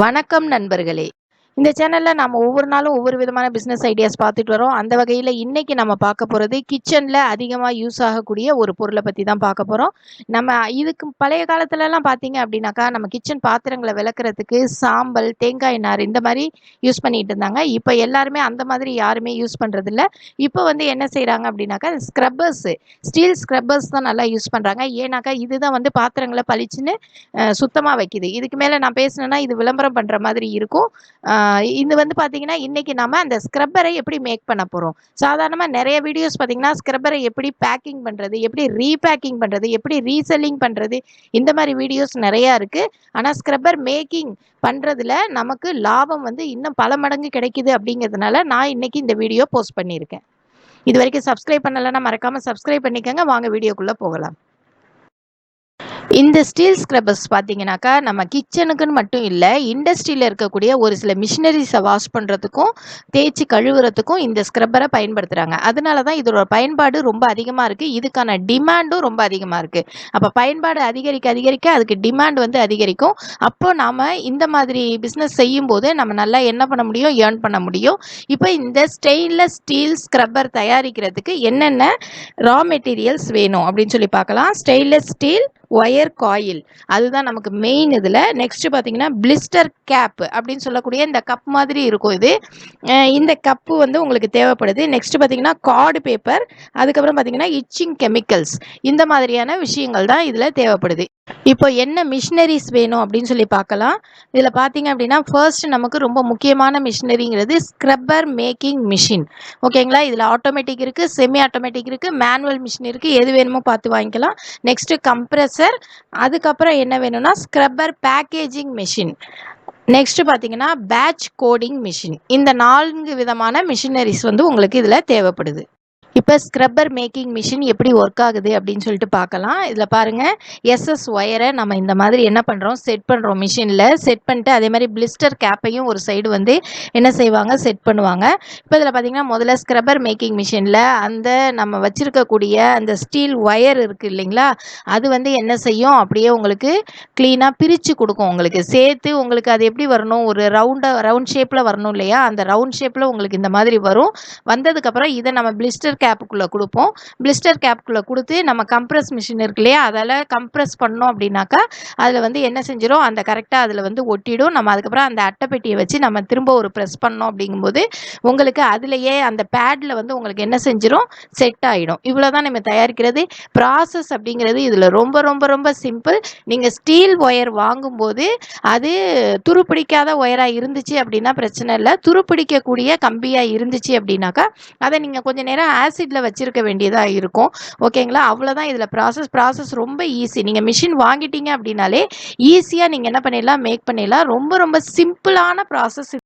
வணக்கம் நண்பர்களே. இந்த சேனல்ல நாம ஒவ்வொரு நாளும் ஒவ்வொரு விதமான பிசினஸ் ஐடியாஸ் பார்த்துட்டு வரோம். அந்த வகையில இன்னைக்கு நம்ம பார்க்க போறது கிச்சன்ல அதிகமா யூஸ் ஆகக்கூடிய ஒரு பொருள பத்தி தான் பார்க்க போறோம். நம்ம இதுக்கு பழைய காலத்துலலாம் பார்த்தீங்க அப்படின்னாக்கா, நம்ம கிச்சன் பாத்திரங்கள விளக்குறதுக்கு சாம்பல், தேங்காய் நார் இந்த மாரி யூஸ் பண்ணிட்டு இருந்தாங்க. இப்ப எல்லாருமே அந்த மாதிரி யாருமே யூஸ் பண்றதில்ல. இப்ப வந்து என்ன செய்றாங்க அப்படின்னாக்கா, ஸ்க்ரப்பர்ஸ், ஸ்டீல் ஸ்க்ரப்பர்ஸ் தான் நல்லா யூஸ் பண்றாங்க. ஏன்னாக்கா, இதுதான் வந்து பாத்திரங்கள பளிச்சுன்னு சுத்தமா வைக்குது. இதுக்கு மேல நான் பேசுனேன்னா, இது விளம்பரம் பண்ற மாதிரி இருக்கும். இது வந்து பார்த்தீங்கன்னா, இன்னைக்கு நாம அந்த ஸ்க்ரப்பரை எப்படி மேக் பண்ண போறோம். சாதாரணமா நெறைய வீடியோஸ் பார்த்தீங்கன்னா, ஸ்க்ரப்பரை எப்படி பேக்கிங் பண்றது, எப்படி ரீபேக்கிங் பண்றது, எப்படி ரீசெல்லிங் பண்றது, இந்த மாரி வீடியோஸ் நெறையா இருக்கு. ஆனா ஸ்க்ரப்பர் மேக்கிங் பண்றதுல நமக்கு லாபம் வந்து இன்னும் பல மடங்கு கிடைக்குது அப்படிங்கிறதுனால, நான் இன்னைக்கு இந்த வீடியோ போஸ்ட் பண்ணியிருக்கேன். இதுவரைக்கும் சப்ஸ்கிரைப் பண்ணலன்னா மறக்காம சப்ஸ்கிரைப் பண்ணிக்கங்க. வாங்க வீடியோக்குள்ள போகலாம். இந்த ஸ்டீல் ஸ்க்ரப்பர்ஸ் பார்த்தீங்கன்னாக்கா, நம்ம கிச்சனுக்குன்னு மட்டும் இல்ல, இண்டஸ்ட்ரியில இருக்கக்கூடிய ஒரு சில மிஷினரிஸ வாஷ் பண்றதுக்கும், தேய்ச்சு கழுவுறதுக்கும் இந்த ஸ்க்ரப்பர பயன்படுத்துறாங்க. அதனால தான் இதோட பயன்பாடு ரொம்ப அதிகமா இருக்கு. இதுக்கான டிமாண்டும் ரொம்ப அதிகமா இருக்கு. அப்ப பயன்பாடு அதிகரிக்க அதுக்கு டிமாண்ட் வந்து அதிகரிக்கும். அப்போ நாம இந்த மாதிரி பிசினஸ் செய்யும்போது நம்ம நல்லா என்ன பண்ண முடியும்? ஏர்ன் பண்ண முடியும். இப்ப இந்த ஸ்டெயின்லெஸ் ஸ்டீல் ஸ்க்ரப்பர் தயாரிக்கிறதுக்கு என்னென்ன ரா மெட்டீரியல்ஸ் வேணும் அப்படின்னு சொல்லி பார்க்கலாம். ஸ்டெயின்லெஸ் ஸ்டீல் ஒயர் காயில் அதுதான் நமக்கு மெயின். இதில் நெக்ஸ்ட் பார்த்தீங்கன்னா பிளிஸ்டர் கேப் அப்படின்னு சொல்லக்கூடிய இந்த கப் மாதிரி இருக்கும். இது இந்த கப்பு வந்து உங்களுக்கு தேவைப்படுது. நெக்ஸ்ட் பார்த்தீங்கன்னா கார்டு பேப்பர், அதுக்கப்புறம் பார்த்தீங்கன்னா இச்சிங் கெமிக்கல்ஸ், இந்த மாதிரியான விஷயங்கள் தான் இதில் தேவைப்படுது. இப்போ என்ன மிஷினரிஸ் வேணும் அப்படின்னு சொல்லி பார்க்கலாம். இதில் பார்த்தீங்க அப்படின்னா ஃபர்ஸ்ட் நமக்கு ரொம்ப முக்கியமான மிஷினரிங்கிறது ஸ்க்ரப்பர் மேக்கிங் மிஷின். ஓகேங்களா? இதில் ஆட்டோமேட்டிக் இருக்குது, செமி ஆட்டோமேட்டிக் இருக்குது, மேனுவல் மிஷின் இருக்குது. எது வேணுமோ பார்த்து வாங்கிக்கலாம். நெக்ஸ்ட்டு கம்ப்ரெசர், அதுக்கப்புறம் என்ன வேணும்னா ஸ்க்ரப்பர் பேக்கேஜிங் மிஷின், நெக்ஸ்ட் பார்த்தீங்கன்னா பேட்ச் கோடிங் மிஷின். இந்த 4 விதமான மிஷினரிஸ் வந்து உங்களுக்கு இதில் தேவைப்படுது. இப்போ ஸ்க்ரப்பர் மேக்கிங் மிஷின் எப்படி ஒர்க் ஆகுது அப்படின்னு சொல்லிட்டு பார்க்கலாம். இதில் பாருங்கள், எஸ்எஸ் ஒயரை நம்ம இந்த மாதிரி என்ன பண்ணுறோம், செட் பண்ணுறோம். மிஷினில் செட் பண்ணிட்டு அதே மாதிரி பிளிஸ்டர் கேப்பையும் ஒரு சைடு வந்து என்ன செய்வாங்க, செட் பண்ணுவாங்க. இப்போ இதில் பார்த்தீங்கன்னா முதல்ல ஸ்க்ரப்பர் மேக்கிங் மிஷினில் அந்த நம்ம வச்சுருக்கக்கூடிய அந்த ஸ்டீல் ஒயர் இருக்குது இல்லைங்களா, அது வந்து என்ன செய்யும், அப்படியே உங்களுக்கு க்ளீனாக பிரித்து கொடுக்கும். உங்களுக்கு சேர்த்து உங்களுக்கு அது எப்படி வரணும், ஒரு ரவுண்ட் ஷேப்பில் வரணும் இல்லையா, அந்த ரவுண்ட் ஷேப்பில் உங்களுக்கு இந்த மாதிரி வரும். வந்ததுக்கப்புறம் இதை நம்ம பிளிஸ்டர் கேப்புக்குள்ளே கொடுப்போம். பிளிஸ்டர் கேப்புக்குள்ளே கொடுத்து நம்ம கம்ப்ரஸ் மிஷின் இருக்கு இல்லையா, அதில் கம்ப்ரஸ் பண்ணோம் அப்படின்னாக்கா அதில் வந்து என்ன செஞ்சிடும், அந்த கரெக்டாக அதில் வந்து ஒட்டிடும். நம்ம அதுக்கப்புறம் அந்த அட்டைப்பெட்டியை வச்சு நம்ம திரும்ப ஒரு ப்ரெஸ் பண்ணோம் அப்படிங்கும்போது உங்களுக்கு அதுலேயே அந்த பேடில் வந்து உங்களுக்கு என்ன செஞ்சிடும், செட் ஆகிடும். இவ்வளோ தான் நம்ம தயாரிக்கிறது. ப்ராசஸ் அப்படிங்கிறது இதில் ரொம்ப ரொம்ப ரொம்ப சிம்பிள். நீங்கள் ஸ்டீல் ஒயர் வாங்கும்போது அது துருப்பிடிக்காத ஒயராக இருந்துச்சு அப்படின்னா பிரச்சனை இல்லை. துருப்பிடிக்கக்கூடிய கம்பியாக இருந்துச்சு அப்படின்னாக்கா அதை நீங்கள் கொஞ்சம் நேரம் ஆசிடில் வச்சுருக்க வேண்டியதாக இருக்கும். ஓகேங்களா? அவ்வளோதான் இதில் ப்ராசஸ் ரொம்ப ஈஸி. நீங்கள் மிஷின் வாங்கிட்டீங்க அப்படின்னாலே ஈஸியாக நீங்கள் என்ன பண்ணிடலாம், மேக் பண்ணிடலாம். ரொம்ப ரொம்ப சிம்பிளான ப்ராசஸ்.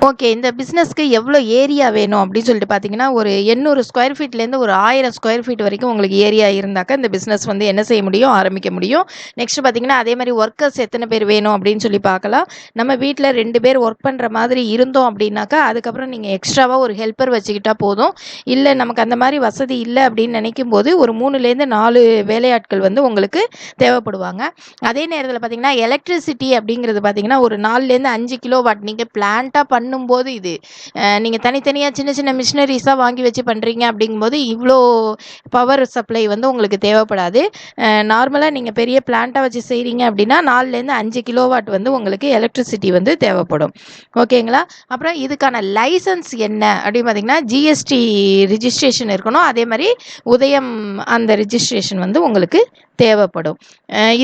ஓகே, இந்த பிஸ்னஸ்க்கு எவ்வளோ ஏரியா வேணும் அப்படின்னு சொல்லிட்டு பார்த்தீங்கன்னா, ஒரு 800 ஸ்கொயர் ஃபீட்லேருந்து ஒரு 1000 ஸ்கொயர் ஃபீட் வரைக்கும் உங்களுக்கு ஏரியா இருந்தாக்கா இந்த பிஸ்னஸ் வந்து என்ன செய்ய முடியும், ஆரம்பிக்க முடியும். நெக்ஸ்ட் பார்த்தீங்கன்னா அதே மாதிரி ஒர்க்கர்ஸ் எத்தனை பேர் வேணும் அப்படின்னு சொல்லி பார்க்கலாம். நம்ம வீட்டில் 2 பேர் ஒர்க் பண்ணுற மாதிரி இருந்தோம் அப்படின்னாக்கா அதுக்கப்புறம் நீங்கள் எக்ஸ்ட்ராவாக ஒரு ஹெல்ப்பர் வச்சுக்கிட்டா போதும். இல்லை நமக்கு அந்த மாதிரி வசதி இல்லை அப்படின்னு நினைக்கும் போது ஒரு 3லேருந்து 4 வேலையாட்கள் வந்து உங்களுக்கு தேவைப்படுவாங்க. அதே நேரத்தில் பார்த்தீங்கன்னா எலக்ட்ரிசிட்டி அப்படிங்கிறது பார்த்தீங்கன்னா ஒரு 4லேருந்து 5 கிலோவாட் நீங்கள் பிளான்ட்டாக பண்ணும்போது இது நீங்கள் தனித்தனியாக சின்ன சின்ன மிஷினரிஸாக வாங்கி வச்சு பண்ணுறீங்க அப்படிங்கும்போது இவ்வளோ பவர் சப்ளை வந்து உங்களுக்கு தேவைப்படாது. நார்மலாக நீங்கள் பெரிய பிளான்ட்டாக வச்சு செய்கிறீங்க அப்படின்னா 4லேருந்து 5 கிலோவாட் வந்து உங்களுக்கு எலக்ட்ரிசிட்டி வந்து தேவைப்படும். ஓகேங்களா? அப்புறம் இதுக்கான லைசன்ஸ் என்ன அப்படின்னு பார்த்தீங்கன்னா ஜிஎஸ்டி ரிஜிஸ்ட்ரேஷன் இருக்கணும். அதே மாதிரி உதயம் அந்த ரிஜிஸ்ட்ரேஷன் வந்து உங்களுக்கு தேவைப்படும்.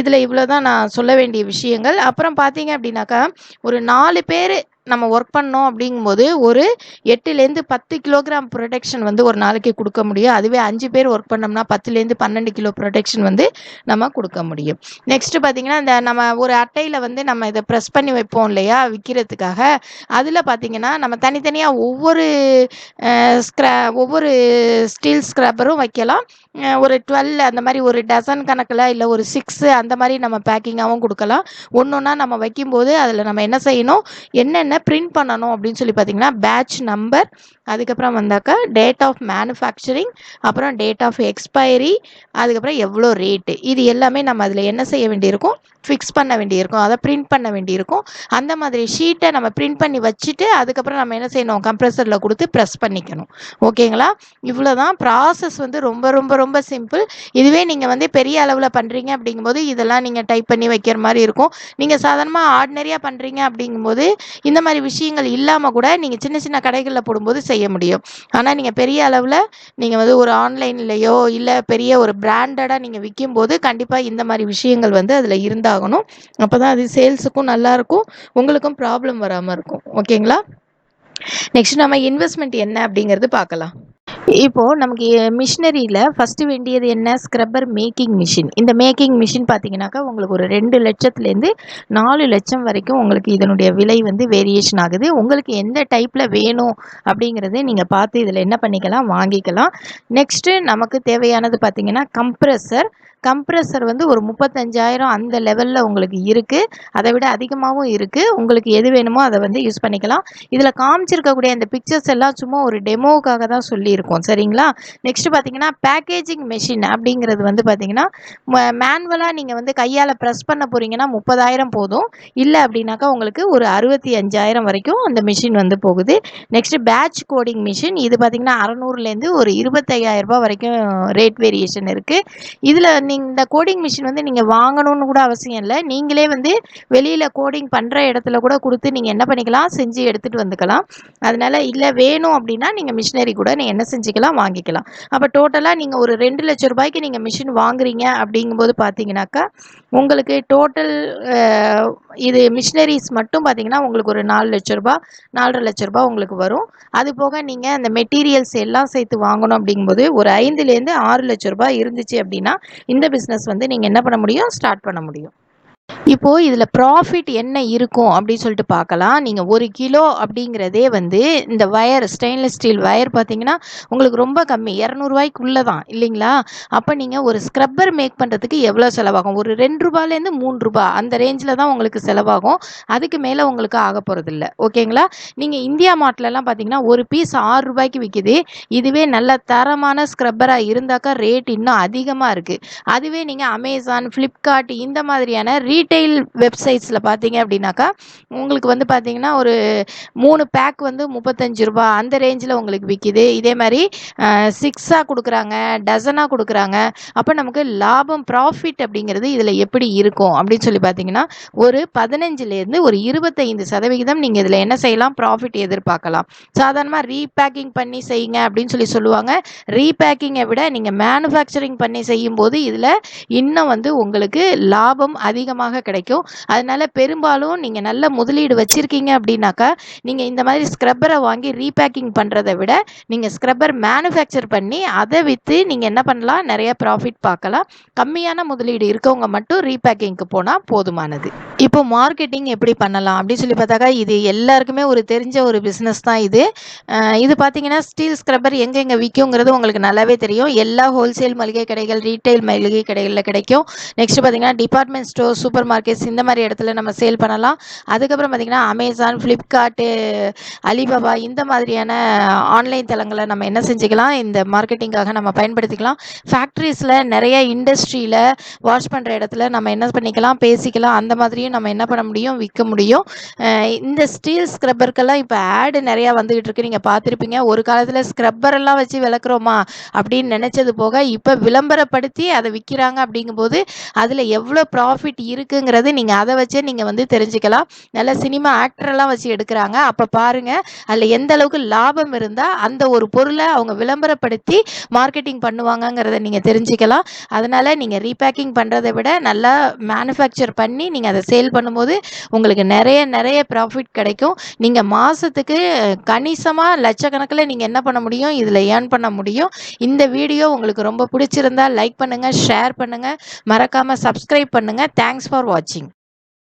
இதில் இவ்வளோ தான் நான் சொல்ல வேண்டிய விஷயங்கள். அப்புறம் பார்த்தீங்க அப்படின்னாக்கா ஒரு 4 பேர் நம்ம ஒர்க் பண்ணோம் அப்படிங்கும்போது ஒரு 8லேருந்து 10 கிலோகிராம் ப்ரொடெக்ஷன் வந்து ஒரு நாளைக்கு கொடுக்க முடியும். அதுவே 5 பேர் ஒர்க் பண்ணோம்னா 10லேருந்து 12 கிலோ ப்ரொடெக்ஷன் வந்து நம்ம கொடுக்க முடியும். நெக்ஸ்ட் பார்த்தீங்கன்னா இந்த நம்ம ஒரு அட்டையில் வந்து நம்ம இதை ப்ரெஸ் பண்ணி வைப்போம் இல்லையா விற்கிறதுக்காக, அதில் பார்த்தீங்கன்னா நம்ம தனித்தனியாக ஒவ்வொரு ஸ்டீல் ஸ்க்ரப்பரும் வைக்கலாம். ஒரு 12 அந்த மாதிரி ஒரு டசன் கணக்கில் இல்லை ஒரு 6 அந்த மாதிரி நம்ம பேக்கிங்காகவும் கொடுக்கலாம். ஒன்றா நம்ம வைக்கும்போது அதில் நம்ம என்ன செய்யணும், என்னென்ன பிரிண்ட் பண்ணணும் அப்படின்னு சொல்லி பார்த்தீங்கன்னா பேட்ச் நம்பர், அதுக்கப்புறம் வந்தாக்கா டேட் ஆஃப் மேனுஃபேக்சரிங், அப்புறம் டேட் ஆஃப் எக்ஸ்பைரி, அதுக்கப்புறம் எவ்வளோ ரேட்டு, இது எல்லாமே நம்ம அதில் என்ன செய்ய வேண்டியிருக்கும், ஃபிக்ஸ் பண்ண வேண்டியிருக்கும், அதை பிரிண்ட் பண்ண வேண்டியிருக்கும். அந்த மாதிரி ஷீட்டை நம்ம பிரிண்ட் பண்ணி வச்சுட்டு அதுக்கப்புறம் நம்ம என்ன செய்யணும், கம்ப்ரெசரில் கொடுத்து ப்ரெஸ் பண்ணிக்கணும். ஓகேங்களா? இவ்வளோ தான் ப்ராசஸ். வந்து ரொம்ப ரொம்ப ரொம்ப சிம்பிள். இதுவே நீங்கள் வந்து பெரிய அளவில் பண்ணுறீங்க அப்படிங்கும்போது இதெல்லாம் நீங்கள் டைப் பண்ணி வைக்கிற மாதிரி இருக்கும். நீங்கள் சாதாரணமாக ஆர்டினரியாக பண்ணுறீங்க அப்படிங்கும்போது இந்த மாதிரி விஷயங்கள் இல்லாமல் கூட நீங்கள் சின்ன சின்ன கடைகளில் போடும்போது செய்ய முடியும். ஆனால் நீங்கள் பெரிய அளவில் நீங்கள் வந்து ஒரு ஆன்லைன்லேயோ இல்லை பெரிய ஒரு பிராண்டடாக நீங்கள் விற்கும்போது கண்டிப்பாக இந்த மாதிரி விஷயங்கள் வந்து அதில் இருந்தாகணும். அப்போ தான் அது சேல்ஸுக்கும் நல்லாயிருக்கும், உங்களுக்கும் ப்ராப்ளம் வராமல் இருக்கும். ஓகேங்களா? நெக்ஸ்ட் நம்ம இன்வெஸ்ட்மெண்ட் என்ன அப்படிங்கிறது பார்க்கலாம். இப்போது நமக்கு மிஷினரியில் ஃபஸ்ட்டு வேண்டியது என்ன, ஸ்க்ரப்பர் மேக்கிங் மிஷின். இந்த மேக்கிங் மிஷின் பார்த்தீங்கன்னாக்கா உங்களுக்கு ஒரு 2 லட்சத்துலேருந்து 4 லட்சம் வரைக்கும் உங்களுக்கு இதனுடைய விலை வந்து வேரியேஷன் ஆகுது. உங்களுக்கு எந்த டைப்பில் வேணும் அப்படிங்கிறது நீங்கள் பார்த்து இதில் என்ன பண்ணிக்கலாம், வாங்கிக்கலாம். நெக்ஸ்ட்டு நமக்கு தேவையானது பார்த்தீங்கன்னா கம்ப்ரெசர் வந்து ஒரு 35,000 அந்த லெவலில் உங்களுக்கு இருக்குது. அதை விட அதிகமாகவும் இருக்குது. உங்களுக்கு எது வேணுமோ அதை வந்து யூஸ் பண்ணிக்கலாம். இதில் காமிச்சிருக்கக்கூடிய அந்த பிக்சர்ஸ் எல்லாம் சும்மா ஒரு டெமோவுக்காக தான் சொல்லியிருக்கோம். சரிங்களா? நெக்ஸ்ட் பார்த்தீங்கன்னா பேக்கேஜிங் மெஷின் அப்படிங்கிறது வந்து பார்த்தீங்கன்னா மேனுவலாக நீங்கள் வந்து கையால் ப்ரெஸ் பண்ண போகிறீங்கன்னா 30,000 போதும். இல்லை அப்படின்னாக்கா உங்களுக்கு ஒரு 65,000 வரைக்கும் அந்த மிஷின் வந்து போகுது. Next batch coding machine. இது பார்த்தீங்கன்னா 600லேருந்து ஒரு 25,000 வரைக்கும் ரேட் வேரியேஷன் இருக்குது. இதில் இந்த கோடிங் மிஷின் வந்து நீங்கள் வாங்கணும்னு கூட அவசியம் இல்லை. நீங்களே வந்து வெளியில் கோடிங் பண்ணுற இடத்துல கூட கொடுத்து நீங்கள் என்ன பண்ணிக்கலாம், செஞ்சு எடுத்துகிட்டு வந்துக்கலாம். அதனால் இல்லை வேணும் அப்படின்னா நீங்கள் மிஷினரி கூட நீங்கள் என்ன செஞ்சுக்கலாம், வாங்கிக்கலாம். அப்போ டோட்டலாக நீங்கள் ஒரு 2 லட்சம் ரூபாய்க்கு நீங்கள் மிஷின் வாங்குறீங்க அப்படிங்கும்போது பார்த்தீங்கன்னாக்கா உங்களுக்கு டோட்டல் இது மிஷினரிஸ் மட்டும் பார்த்தீங்கன்னா உங்களுக்கு ஒரு 4 லட்ச ரூபா 4.5 லட்ச ரூபா உங்களுக்கு வரும். அது போக நீங்கள் அந்த மெட்டீரியல்ஸ் எல்லாம் சேர்த்து வாங்கணும் அப்படிங்கும்போது ஒரு 5லேருந்து 6 லட்ச ரூபாய் இருந்துச்சு அப்படின்னா இந்த பிஸ்னஸ் வந்து நீங்கள் என்ன பண்ண முடியும், ஸ்டார்ட் பண்ண முடியும். இப்போது இதில் ப்ராஃபிட் என்ன இருக்கும் அப்படின்னு சொல்லிட்டு பார்க்கலாம். நீங்கள் 1 கிலோ அப்படிங்கிறதே வந்து இந்த வயர் ஸ்டெயின்லெஸ் ஸ்டீல் வயர் பார்த்தீங்கன்னா உங்களுக்கு ரொம்ப கம்மி, 200 ரூபாய்க்குள்ளே தான் இல்லைங்களா? அப்போ நீங்கள் ஒரு ஸ்க்ரப்பர் மேக் பண்ணுறதுக்கு எவ்வளோ செலவாகும், ஒரு 2 ரூபாயிலேருந்து 3 ரூபா அந்த ரேஞ்சில் தான் உங்களுக்கு செலவாகும். அதுக்கு மேலே உங்களுக்கு ஆக போகிறதில்ல. ஓகேங்களா? நீங்கள் இந்தியா மார்ட்லலாம் பார்த்தீங்கன்னா ஒரு பீஸ் 6 ரூபாய்க்கு விற்கிது. இதுவே நல்ல தரமான ஸ்க்ரப்பராக இருந்தாக்கா ரேட் இன்னும் அதிகமாக இருக்குது. அதுவே நீங்கள் அமேசான், ஃப்ளிப்கார்ட் இந்த மாதிரியான ரீட்டைல் வெப்சைட்ஸில் பார்த்தீங்க அப்படின்னாக்கா உங்களுக்கு வந்து பார்த்தீங்கன்னா ஒரு 3 பேக் வந்து 35 ரூபா அந்த ரேஞ்சில் உங்களுக்கு விற்கிது. இதே மாதிரி 6ஆக கொடுக்குறாங்க, டசனாக கொடுக்குறாங்க. அப்போ நமக்கு லாபம் ப்ராஃபிட் அப்படிங்கிறது இதில் எப்படி இருக்கும் அப்படின்னு சொல்லி பார்த்தீங்கன்னா ஒரு 15லேருந்து ஒரு 25% நீங்கள் இதில் என்ன செய்யலாம், ப்ராஃபிட் எதிர்பார்க்கலாம். சாதாரணமாக ரீபேக்கிங் பண்ணி செய்யுங்க அப்படின்னு சொல்லுவாங்க. ரீபேக்கிங்கை விட நீங்கள் மேனுஃபேக்சரிங் பண்ணி செய்யும்போது இதில் இன்னும் வந்து உங்களுக்கு லாபம் அதிகமாக கிடைக்கும். அதனால் பெரும்பாலும் நீங்கள் நல்ல முதலீடு வச்சுருக்கீங்க அப்படின்னாக்கா நீங்கள் இந்த மாதிரி ஸ்க்ரப்பரை வாங்கி ரீபேக்கிங் பண்ணுறதை விட நீங்கள் ஸ்க்ரப்பர் மேனுஃபேக்சர் பண்ணி அதை விற்று நீங்கள் என்ன பண்ணலாம், நிறைய ப்ராஃபிட் பார்க்கலாம். கம்மியான முதலீடு இருக்கவங்க மட்டும் ரீபேக்கிங்க்கு போனால் போதுமானது. இப்போ மார்க்கெட்டிங் எப்படி பண்ணலாம் அப்படின்னு சொல்லி பார்த்தாக்கா இது எல்லாருக்குமே ஒரு தெரிஞ்ச ஒரு பிஸ்னஸ் தான் இது. இது பார்த்தீங்கன்னா ஸ்டீல் ஸ்க்ரப்பர் எங்கெங்கே விற்குங்கிறது உங்களுக்கு நல்லாவே தெரியும். எல்லா ஹோல்சேல் மளிகை கடைகள், ரீட்டைல் மளிகை கடைகளில் கிடைக்கும். நெக்ஸ்ட் பார்த்தீங்கன்னா டிபார்ட்மெண்ட் ஸ்டோர், சூப்பர் மார்க்கெட்ஸ் இந்த மாதிரி இடத்துல நம்ம சேல் பண்ணலாம். அதுக்கப்புறம் பார்த்திங்கன்னா அமேசான், ஃப்ளிப்கார்ட்டு, அலிபாபா இந்த மாதிரியான ஆன்லைன் தளங்களை நம்ம என்ன செஞ்சுக்கலாம், இந்த மார்க்கெட்டிங்காக நம்ம பயன்படுத்திக்கலாம். ஃபேக்ட்ரிஸில் நிறைய இண்டஸ்ட்ரியில் வாஷ் பண்ணுற இடத்துல நம்ம என்ன பண்ணிக்கலாம், பேசிக்கலாம். அந்த மாதிரியும் நம்ம என்ன பண்ண முடியும், விற்க முடியும். இந்த ஸ்டீல் ஸ்க்ரப்பருக்கெல்லாம் இப்போ ஆடு நிறையா வந்துக்கிட்டு இருக்கு, நீங்கள் பார்த்துருப்பீங்க. ஒரு காலத்தில் ஸ்க்ரப்பரெல்லாம் வச்சு விளக்குறோமா அப்படின்னு நினச்சது போக இப்போ விளம்பரப்படுத்தி அதை விற்கிறாங்க. அப்படிங்கும்போது அதில் எவ்வளோ ப்ராஃபிட் இருக்குங்கிறது நீங்கள் அதை வச்சே நீங்கள் வந்து தெரிஞ்சுக்கலாம். நல்ல சினிமா ஆக்டரெல்லாம் வச்சு எடுக்கிறாங்க. அப்போ பாருங்கள் அதில் எந்த அளவுக்கு லாபம் இருந்தால் அந்த ஒரு பொருளை அவங்க விளம்பரப்படுத்தி மார்க்கெட்டிங் பண்ணுவாங்கங்கிறத நீங்கள் தெரிஞ்சுக்கலாம். அதனால் நீங்கள் ரீபேக்கிங் பண்ணுறதை விட நல்லா மேனுஃபேக்சர் பண்ணி நீங்கள் அதை சேல் பண்ணும்போது உங்களுக்கு நிறைய ப்ராஃபிட் கிடைக்கும். நீங்கள் மாதத்துக்கு கணிசமாக லட்சக்கணக்கில் நீங்கள் என்ன பண்ண முடியும், இதில் ஏர்ன் பண்ண முடியும். இந்த வீடியோ உங்களுக்கு ரொம்ப பிடிச்சிருந்தால் லைக் பண்ணுங்கள், ஷேர் பண்ணுங்கள், மறக்காமல் சப்ஸ்கிரைப் பண்ணுங்கள். தேங்க்ஸ் ஃபார் வாட்சிங்.